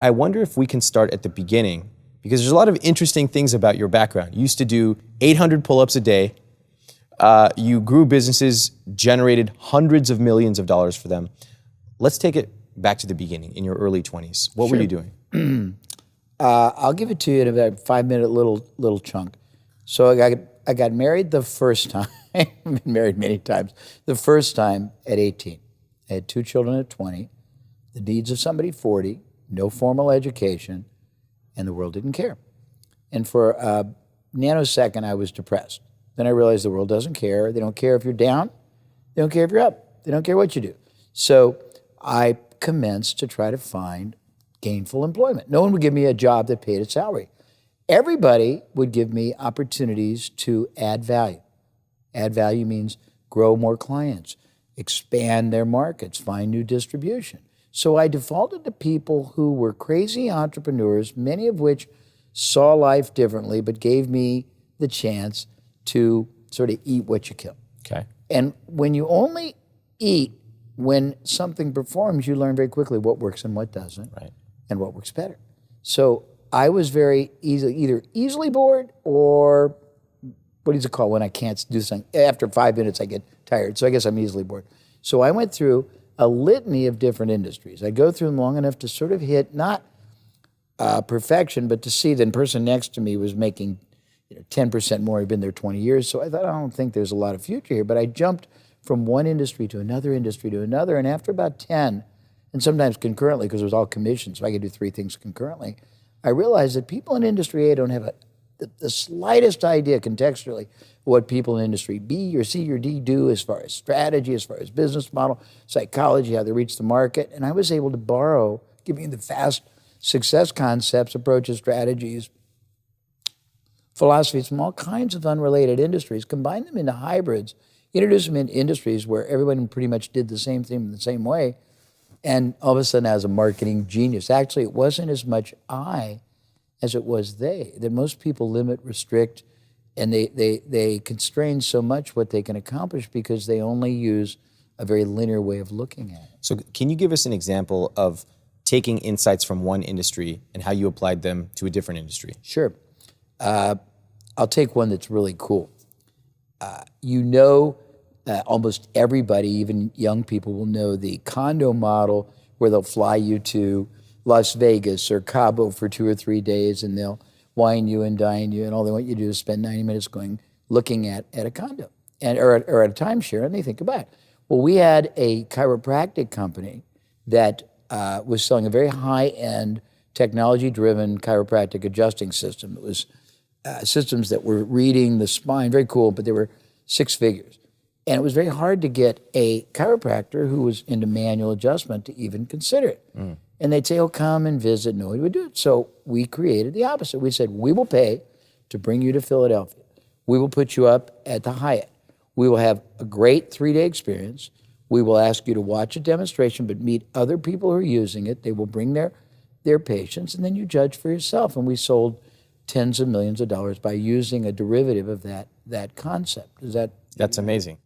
I wonder if we can start at the beginning, because there's a lot of interesting things about your background. You used to do 800 pull-ups a day. You grew businesses, generated hundreds of millions of dollars for them. Let's take it back to the beginning, in your early 20s. What were you doing? I'll give it to you in about a 5-minute little chunk. So I got married the first time. I've been married many times. The first time at 18. I had 2 children at 20. The needs of somebody 40. No formal education, and the world didn't care. And for a nanosecond, I was depressed. Then I realized the world doesn't care. They don't care if you're down. They don't care if you're up. They don't care what you do. So I commenced to try to find gainful employment. No one would give me a job that paid a salary. Everybody would give me opportunities to add value. Add value means grow more clients, expand their markets, find new distribution. So I defaulted to people who were crazy entrepreneurs, many of which saw life differently, but gave me the chance to sort of eat what you kill. Okay. And when you only eat when something performs, you learn very quickly what works and what doesn't, Right. and what works better. So I was very either easily bored or, what is it called when I can't do something? After 5 minutes, I get tired. So I guess I'm easily bored. So I went through a litany of different industries. I go through them long enough to sort of hit not perfection, but to see the person next to me was making 10% more. He'd been there 20 years. So I thought, I don't think there's a lot of future here. But I jumped from one industry to another industry to another. And after about 10, and sometimes concurrently, because it was all commissions, so I could do 3 things concurrently, I realized that people in industry A don't have the slightest idea contextually what people in industry B or C or D do as far as strategy, as far as business model, psychology, how they reach the market. And I was able to borrow, give me the fast success concepts, approaches, strategies, philosophies from all kinds of unrelated industries, combine them into hybrids, introduce them into industries where everyone pretty much did the same thing in the same way. And all of a sudden, I was a marketing genius. Actually, it wasn't as much I as it was they. That most people limit, restrict, and they constrain so much what they can accomplish because they only use a very linear way of looking at it. So can you give us an example of taking insights from one industry and how you applied them to a different industry? Sure. I'll take one that's really cool. Almost everybody, even young people, will know the condo model where they'll fly you to Las Vegas or Cabo for 2 or 3 days, and they'll wine you and dine you, and all they want you to do is spend 90 minutes looking at a condo or at a timeshare, and they think about it. Well, we had a chiropractic company that was selling a very high-end, technology-driven chiropractic adjusting system. It was systems that were reading the spine, very cool, but they were 6 figures. And it was very hard to get a chiropractor who was into manual adjustment to even consider it. And they'd say, oh, come and visit. Nobody would do it. So we created the opposite. We said, we will pay to bring you to Philadelphia. We will put you up at the Hyatt. We will have a great 3-day experience. We will ask you to watch a demonstration, but meet other people who are using it. They will bring their patients, and then you judge for yourself. And we sold tens of millions of dollars by using a derivative of that concept. That's amazing.